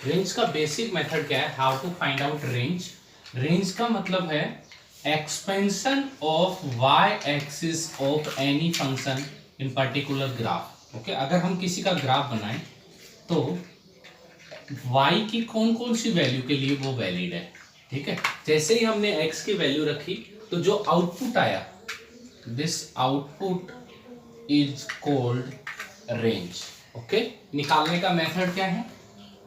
Range का basic method क्या है, how to find out range. Range का मतलब है expansion of y axis of any function in particular graph. Okay, अगर हम किसी का ग्राफ बनाएं तो y की कौन कौन सी वैल्यू के लिए वो वैलिड है। ठीक है, जैसे ही हमने x की वैल्यू रखी तो जो आउटपुट आया, this output is called range. Okay, निकालने का मेथड क्या है,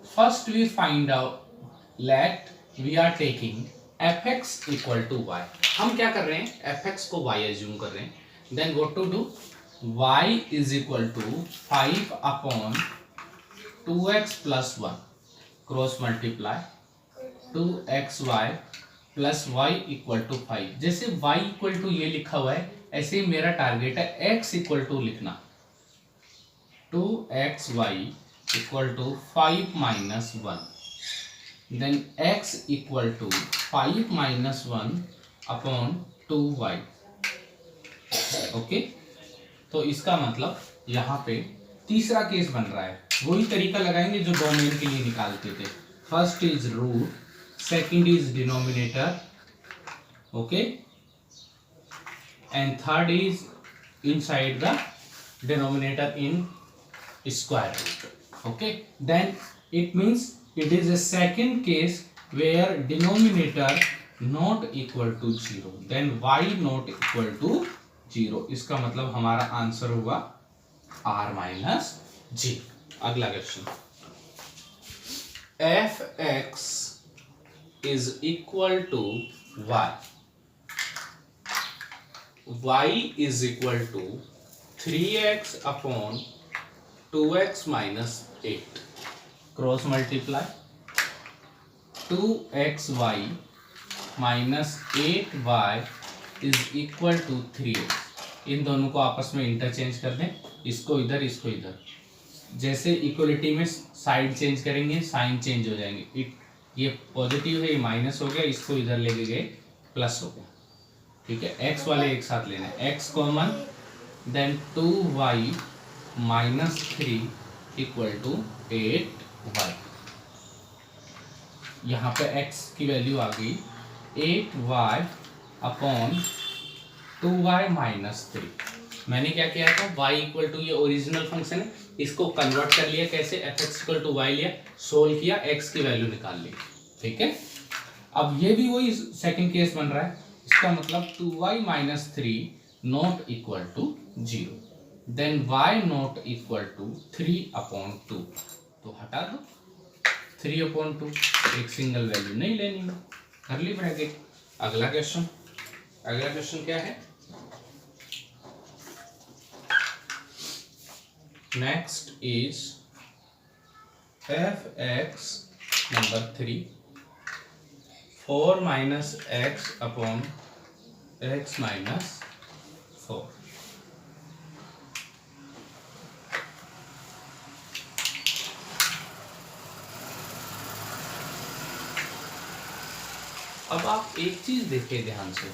first we find out let we are taking fx equal to y। हम क्या कर रहे हैं, fx को y एज्यूम कर रहे हैं, then what to do, y is equal to 5 upon 2x plus 1 cross multiply 2xy plus y equal to 5। जैसे y इक्वल टू ये लिखा हुआ है, ऐसे ही मेरा टारगेट है x इक्वल टू लिखना, 2xy equal to 5 minus 1, then x equal to 5 minus 1 upon 2y। Okay, तो इसका मतलब यहाँ पे तीसरा केस बन रहा है, वही तरीका लगाएंगे जो डोमेन के लिए निकालते थे। First is root, second is denominator, okay, and third is inside the denominator in square root. Okay, then it means it is a second case where denominator not equal to 0, then y not equal to 0। इसका मतलब हमारा answer हुआ r minus g. अगला question, f x is equal to y, y is equal to 3x upon 2x minus 8 cross multiply 2xy minus 8y is equal to 3x। इन दोनों को आपस में इंटरचेंज कर दें, इसको इधर इसको इधर, जैसे इक्वलिटी में साइड चेंज करेंगे साइन चेंज हो जाएंगे। ये पॉजिटिव है, ये माइनस हो गया, इसको इधर लेके गए प्लस हो गया। ठीक है, x वाले एक साथ लेना है, x common, then 2y minus 3 equal to 8y। यहाँ पे x की वैल्यू आ गई 8y अपॉन 2y माइनस 3। मैंने क्या किया था, y इक्वल टू, ये ओरिजिनल फंक्शन है, इसको कन्वर्ट कर लिया, कैसे, fx इक्वल टू y लिया, सोल्व किया, x की वैल्यू निकाल ली। ठीक है, अब ये भी वही सेकंड केस बन रहा है, इसका मतलब 2y minus 3 not equal to 0, then y not equal to 3 upon 2। तो हटा दो 3 अपॉन 2, एक सिंगल वैल्यू नहीं लेनी है, कर ली ब्रैकेट। अगला क्वेश्चन, अगला क्वेश्चन क्या है, next is F x number 3 4 minus x upon x minus 4। अब आप एक चीज देखिए ध्यान से,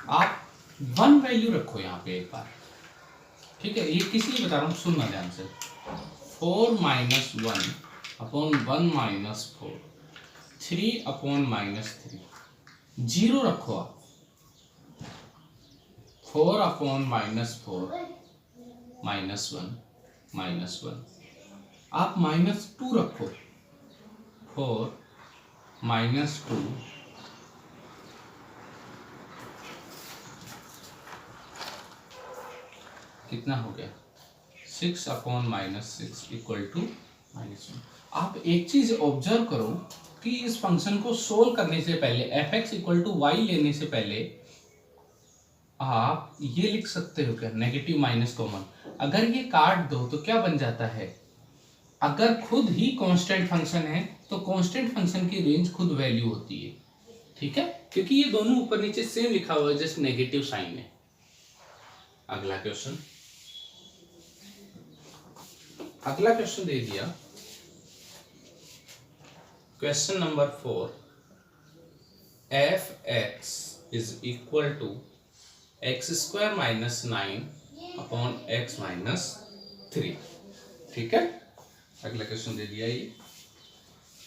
आप 1 वैल्यू रखो यहाँ पे एक बार। ठीक है, ये किस लिए बता रहा हूँ, सुनना ध्यान से। 4 minus 1 upon 1 minus 4, 3 upon minus 3, 0 रखो आप। 4 अपॉन माइनस 4 माइनस 1 माइनस 1, आप माइनस 2 रखो, 4 माइनस 2 कितना हो गया, 6 upon minus 6 equal to minus 1। आप एक चीज ऑब्जर्व करो कि इस फंक्शन को सोल्व करने से पहले, f x equal to y लेने से पहले आप ये लिख सकते हो क्या, नेगेटिव माइनस कॉमन। अगर ये काट दो तो क्या बन जाता है, अगर खुद ही कांस्टेंट फंक्शन है तो कांस्टेंट फंक्शन की रेंज खुद वैल्यू होती है। ठीक है, क्योंकि ये दोनों ऊपर नीचे सेम लिखा हुआ है, जस्ट नेगेटिव साइन है। अगला क्वेश्चन, अगला क्वेश्चन दे दिया, question number 4, f x is equal to x square minus 9 upon x minus 3। ठीक है, अगला क्वेश्चन दे दिया ये,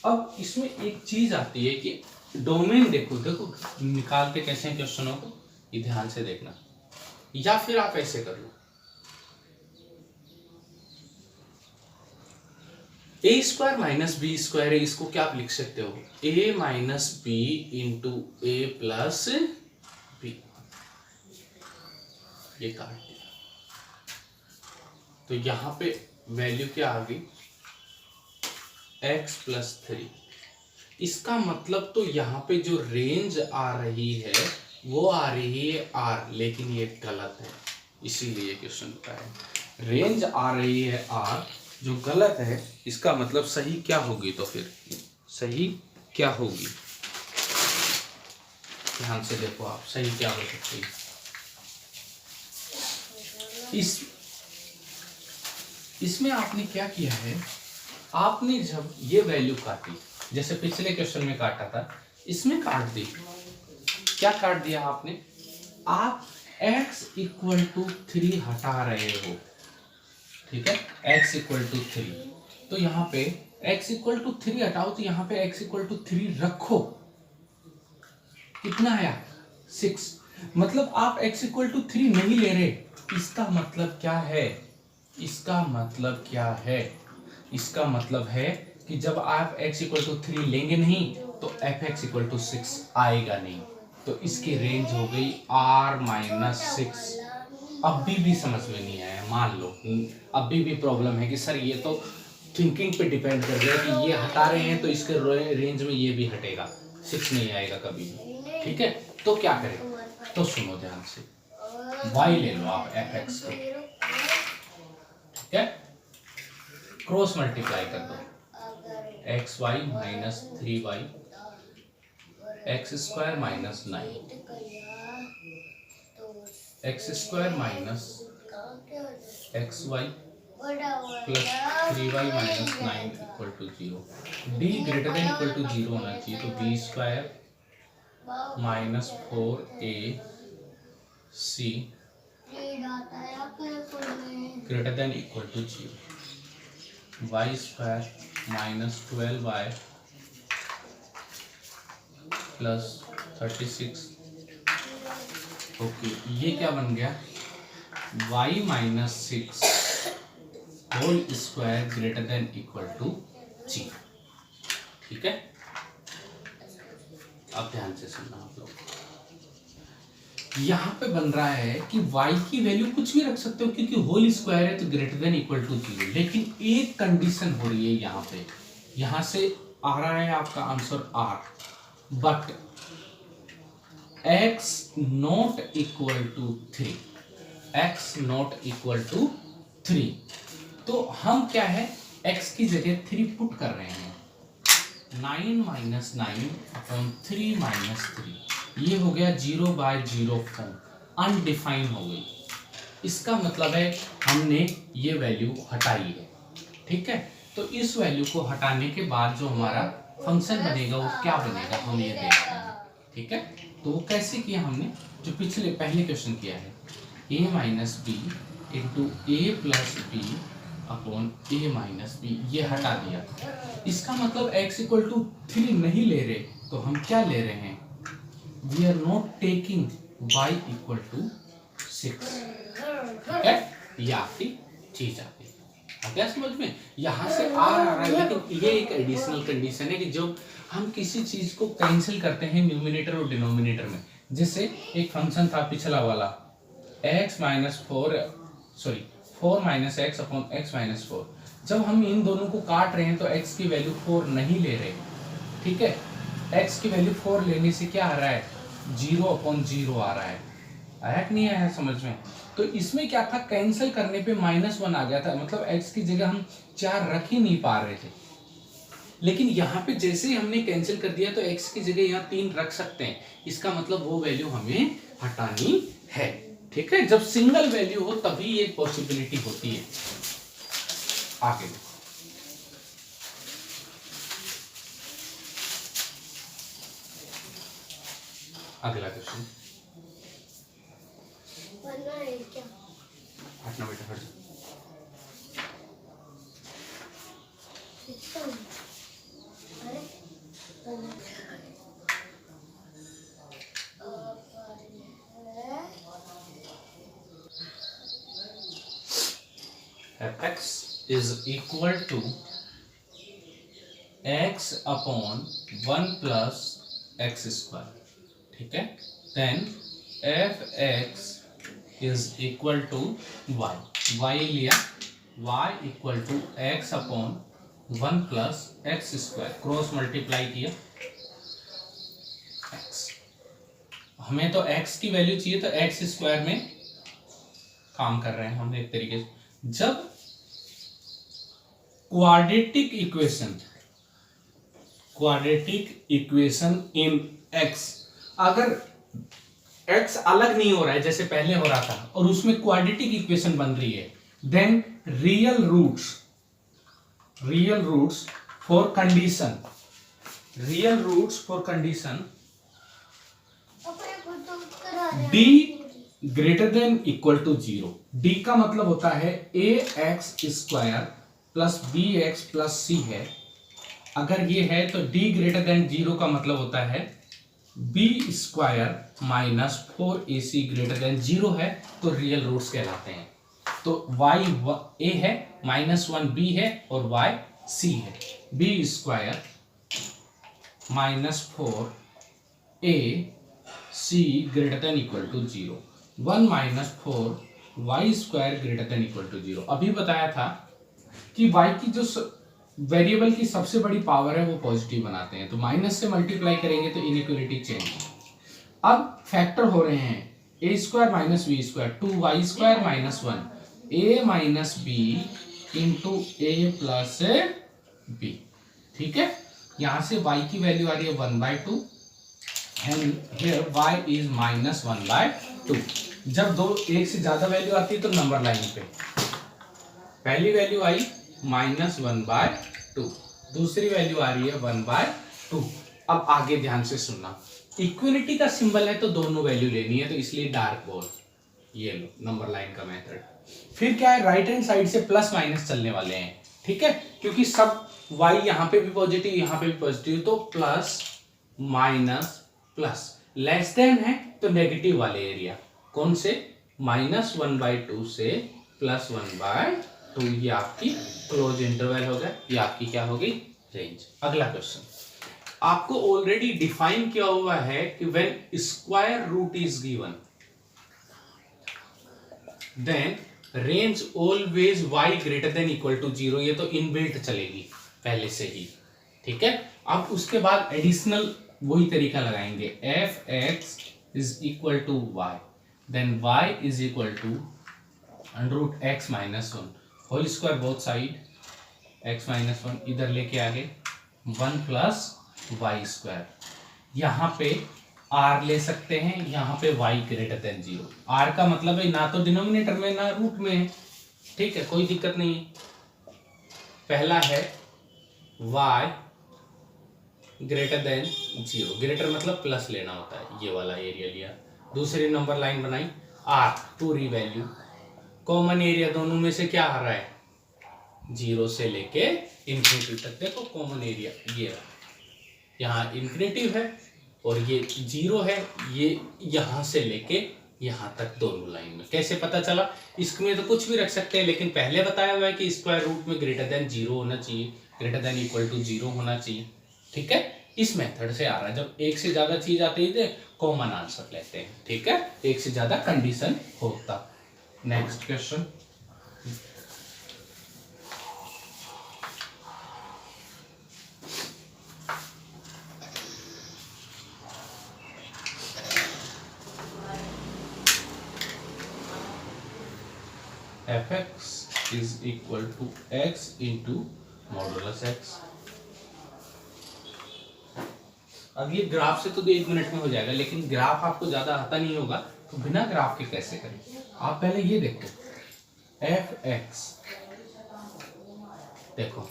अब इसमें एक चीज आती है कि डोमेन देखो निकालते कैसे हैं क्वेश्चनों को, ये ध्यान से देखना, या फिर आप ऐसे कर लो, ए स्क्वायर माइनस बी स्क्वायर है, इसको क्या आप लिख सकते हो, ए minus b into a plus B, ये काट दिया, तो यहां पे वैल्यू क्या आ गई, x प्लस 3। इसका मतलब तो यहाँ पे जो रेंज आ रही है वो आ रही है r, लेकिन ये गलत है, इसीलिए क्वेश्चन का है रेंज आ रही है r, जो गलत है। इसका मतलब सही क्या होगी, तो फिर सही क्या होगी, ध्यान से देखो आप, सही क्या हो सकती है। इसमें आपने क्या किया है, आपने जब ये वैल्यू काटी, जैसे पिछले क्वेश्चन में काटा था, इसमें काट दी, क्या काट दिया आपने, आप x इक्वल टू 3 हटा रहे हो, ठीक है, x इक्वल टू 3, तो यहाँ पे x इक्वल टू 3 हटाओ, तो यहाँ पे x इक्वल टू 3 रखो, कितना आया 6, मतलब आप x इक्वल टू 3 नहीं ले रहे, इसका मतलब क्या है, इसका मतलब क्या है, इसका मतलब है कि जब आप x इक्वल टू 3 लेंगे नहीं तो fx इक्वल टू 6 आएगा नहीं, तो इसकी रेंज हो गई r माइनस 6। अभी भी समझ में नहीं आया, मान लो अभी भी प्रॉब्लम है कि सर ये तो थिंकिंग पे डिपेंड कर रहा है कि ये हटा रहे हैं तो इसके रेंज में ये भी हटेगा, 6 नहीं आएगा कभी भी, ठीक है, तो क्या करें, तो सुनो ध्यान से, y ले लो आप fx को, ठीक है, क्रॉस मल्टीप्लाई कर दो, x y minus 3y x square minus 9, x square minus x y plus 3y minus 9 equal to 0, D greater than equal to 0 होना चाहिए, तो b square minus 4ac greater than equal to 0, y square minus 12y plus 36, okay, ये क्या बन गया, y minus 6 whole square greater than equal to 0, ठीक है। अब ध्यान से सुनना आप लोग, यहां पे बन रहा है कि y की वैल्यू कुछ भी रख सकते हो क्योंकि होल स्क्वायर है तो ग्रेटर देन इक्वल टू 0, लेकिन एक कंडीशन हो रही है यहां पे, यहां से आ रहा है आपका answer r, but x not equal to 3, x not equal to 3, तो हम क्या है x की जगह 3 पुट कर रहे हैं, 9 माइनस 9 अपॉन 3 माइनस 3, ये हो गया 0/0 फॉर्म, अनडिफाइन हो गई, इसका मतलब है हमने ये वैल्यू हटाई है, ठीक है, तो इस वैल्यू को हटाने के बाद जो हमारा फंक्शन बनेगा वो क्या बनेगा हम ये देखते हैं, ठीक है, तो वो कैसे किया हमने, जो पहले क्वेश्चन किया है, a minus b into a plus b upon a minus b, ये हटा दिया, इसका मतलब x इक्वल टू 3 नहीं ले रहे, तो हम क्या ले रहे हैं, we are not taking y equal to 6, ठीक है, ये आपकी चीज आ गई, क्या समझ में, यहां से आ रहा है, लेकिन ये एक एडिशनल कंडीशन है कि जब हम किसी चीज को कैंसिल करते हैं न्यूमिनेटर और डिनोमिनेटर में, जैसे एक फंक्शन था पिछला वाला x minus 4 minus x upon x minus 4, जब हम इन दोनों को काट रहे हैं तो x की वैल्यू 4 नहीं ले रहे, ठीक है, x की वैल्यू 4 लेने से क्या आ रहा है, 0/0 आ रहा है, आया कि नहीं आया समझ में, तो इसमें क्या था, कैंसिल करने पे -1 आ गया था, मतलब x की जगह हम 4 रख ही नहीं पा रहे थे, लेकिन यहाँ पे जैसे ही हमने कैंसिल कर दिया तो x की जगह यहाँ 3 रख सकते हैं, इसका मतलब वो वैल्यू हमें हटानी है, ठीक है, जब सिंगल वैल्यू हो तभी एक पॉसिबिलिटी होती है। आगे अगला क्वेश्चन, हटना बेटा, हट x is equal to x upon 1 plus x square, ठीक है। then f(x) is equal to y लिया, y equal to x upon 1 plus x square, cross multiply किया x, हमें तो x की वैल्यू चाहिए तो x स्क्वायर में काम कर रहे हैं हम एक तरीके से। जब क्वाड्रेटिक इक्वेशन इन x, अगर x अलग नहीं हो रहा है जैसे पहले हो रहा था और उसमें क्वाड्रेटिक इक्वेशन बन रही है, then real roots for condition d greater than equal to 0। d का मतलब होता है ax square plus bx plus c है, अगर ये है तो d ग्रेटर देन 0 का मतलब होता है b square minus 4ac greater then 0 है, तो रियल रूट्स कहलाते हैं। तो y a है, -1 b है और y c है। b square minus 4a c greater than equal to 0, 1 minus 4 y square greater than equal to 0। अभी बताया था कि y की जो वेरिएबल की सबसे बड़ी पावर है वो पॉजिटिव बनाते हैं, तो माइनस से मल्टीप्लाई करेंगे तो इनइक्वालिटी चेंज। अब फैक्टर हो रहे हैं a square minus b square, 2y square minus 1 a minus b into a plus b, ठीक है। यहां से y की वैल्यू आ रही है 1/2 एंड हियर y इज -1/2। जब दो एक से ज्यादा वैल्यू आती है तो नंबर लाइन पे पहली वैल्यू आई -1/2, दूसरी वैल्यू आ रही है 1/2। अब आगे ध्यान से सुनना, इक्विलिटी का सिंबल है तो दोनों वैल्यू लेनी है, तो इसलिए डार्क बोर्ड ये लो नंबर लाइन का मेथड। फिर क्या है, राइट हैंड साइड से प्लस माइनस चलने वाले हैं, ठीक है, क्योंकि सब y यहाँ पे भी पॉजिटिव यहाँ पे भी पॉजिटिव, तो plus minus plus, less than है तो नेगेटिव वाले एरिया, कौन से, -1/2 से +1/2, ये आपकी क्लोज इंटरवल हो गया, ये आपकी क्या होगी, रेंज। अगला क्वेश्चन, आपको ऑलरेडी डिफाइन किया हुआ है कि when square root is given then range always y greater than equal to 0, ये तो इनबिल्ट चलेगी पहले से ही, ठीक है। अब उसके बाद एडिशनल वही तरीका लगाएंगे, f(x) is equal to y, then y is equal to √x - 1 whole square both side, x - 1 इधर लेके आगे 1 प्लस वाई स्क्वायर, यहाँ पे r ले सकते हैं, यहाँ पे y ग्रेटर देन 0। r का मतलब है ना तो डिनोमिनेटर में ना रूट में है, ठीक है, कोई दिक्कत नहीं है। पहला है y ग्रेटर देन 0, ग्रेटर मतलब प्लस लेना होता है, ये वाला एरिया लिया। दूसरी नंबर लाइन बनाई, r पूरी वैल्यू, कॉमन एरिया दोनों में से क्या आ रहा है, 0 से लेके इंफिनिटी तक, देखो कॉमन एरिया ये यहाँ इंफिनिटिव है और ये 0 है, ये यहाँ से लेके यहाँ तक दोनों लाइन में। कैसे पता चला, इसमें तो कुछ भी रख सकते हैं, लेकिन पहले बताया हुआ है कि स्क्वायर रूट में ग्रेटर देन 0 होना चाहिए, ग्रेटर देन इक्वल टू 0 होना चाहिए, ठीक है। इस मेथड से आ रहा है, जब एक से ज्यादा चीज आती है तो कॉमन आंसर लेते हैं, ठीक है, एक से ज्यादा कंडीशन होता। Next question, f(x) is equal to x into modulus x। अब ये ग्राफ से तो 1 मिनट में हो जाएगा, लेकिन ग्राफ आपको ज्यादा आता नहीं होगा, तो बिना ग्राफ के कैसे करें। आप पहले ये देखो, f(x) देखो,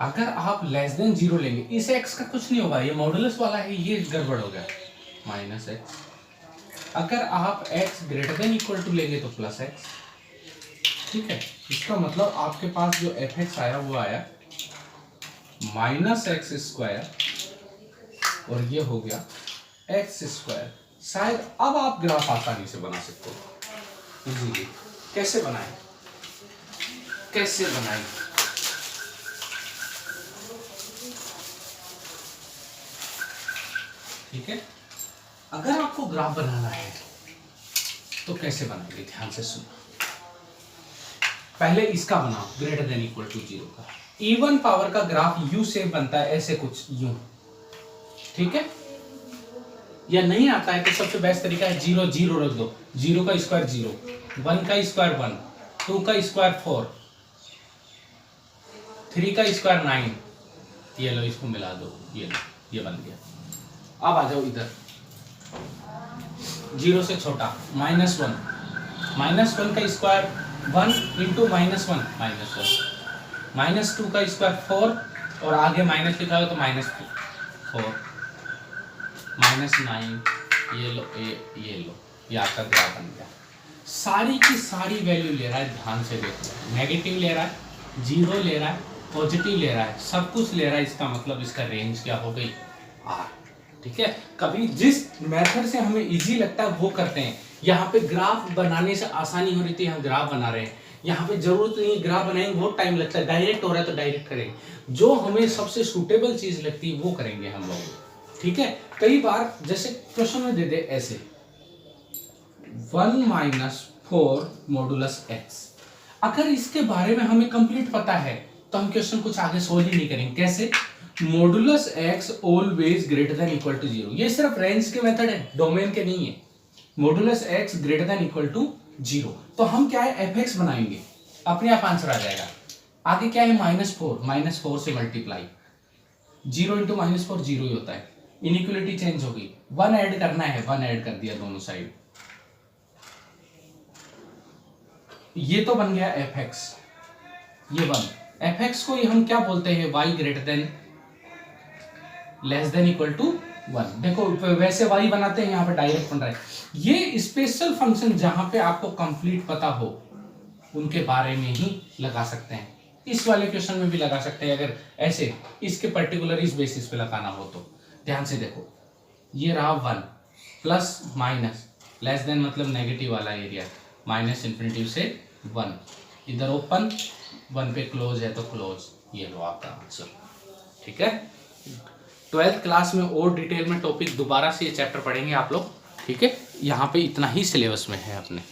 अगर आप लेस देन 0 लेंगे, इस x का कुछ नहीं होगा, ये मॉडुलस वाला है, ये गड़बड़ हो गया, -x। अगर आप x greater than equal to लेंगे तो +x, ठीक है। इसका मतलब आपके पास जो f(x) आया वो आया -x² और ये हो गया x²। शायद अब आप ग्राफ आसानी से बना सकते हो इजीली। कैसे बनाएं, कैसे बनाएं? ठीक है, अगर आपको ग्राफ बनाना है तो कैसे बनाएंगे, ध्यान से सुनो। पहले इसका बनाओ ग्रेटर देन इक्वल टू 0 का। इवन पावर का ग्राफ यू से बनता है, ऐसे कुछ यूं, ठीक है। या नहीं आता है तो सबसे बेस्ट तरीका है 0 0 रख दो। 0 का स्क्वायर 0, 1 का स्क्वायर 1, 2 का स्क्वायर 4, 3 का स्क्वायर 9। ये लो, इसको मिला दो, ये लो, ये बन गया। अब आ जाओ इधर, 0 से छोटा -1, -1 का स्क्वायर 1 इंटू -1 -1, -2 का स्क्वायर 4 और आगे माइनस लिखा हो तो -4, -9। ये लो, ये लो, ये आपका ग्राफ बन गया। सारी की सारी वैल्यू ले रहा है, ध्यान से देखो। नेगेटिव ले रहा है, 0 ले रहा है, पॉजिटिव ले रहा है, सब कुछ ले रहा है। इसका मतलब इसका रेंज क्या हो गई, R। ठीक है, कभी जिस मेथड से हमें इजी लगता है वो करते हैं। यहाँ पे ग्राफ बनाने से आसानी हो रही थी, यहाँ ग्राफ बना रहे हैं। यहाँ पे जरूरत नहीं है ग्राफ बनाएंगे, बहुत टाइम लगता है। डायरेक्ट हो रहा है तो डायरेक्ट करेंगे, जो हमें सबसे सूटेबल चीज लगती है वो करेंगे हम लोग। ठीक है, कई बार जैसे क्वेश्चन में दे दे ऐसे 1 - 4 मॉडुलस x, अगर इसके बारे में हमें कंप्लीट पता है तो हम क्वेश्चन कुछ आगे सोल्व ही नहीं करेंगे। कैसे, modulus x always greater than equal to 0। ये सिर्फ रेंज के मेथड है, डोमेन के नहीं है। Modulus x greater than equal to 0, तो हम क्या है fx बनाएंगे, अपने आप आंसर आ जाएगा। आगे क्या है -4 से मल्टीप्लाई, 0 इंटू -4 0 ही होता है। इनइक्वालिटी चेंज होगी, 1 ऐड करना है, 1 ऐड कर दिया दोनों साइड। ये तो बन गया fx, ये 1। fx को हम क्या बोलते हैं, y greater than less than equal to 1। देखो वैसे y बनाते हैं, यहाँ पे डायरेक्ट बन रहा है। ये स्पेशल फंक्शन जहां पे आपको कंप्लीट पता हो उनके बारे में ही लगा सकते हैं। इस वाले क्वेश्चन में भी लगा सकते हैं, अगर ऐसे इसके पर्टिकुलर इस बेसिस पे लगाना हो तो। ध्यान से देखो, ये रहा 1 प्लस माइनस, लेस देन मतलब नेगेटिव वाला एरिया, -∞ से 1, इधर ओपन, 1 पे क्लोज है तो क्लोज। ये लो आपका आंसर। ठीक है, 12th क्लास में और डिटेल में टॉपिक दोबारा से ये चैप्टर पढ़ेंगे आप लोग। ठीक है, यहाँ पे इतना ही सिलेबस में है अपने।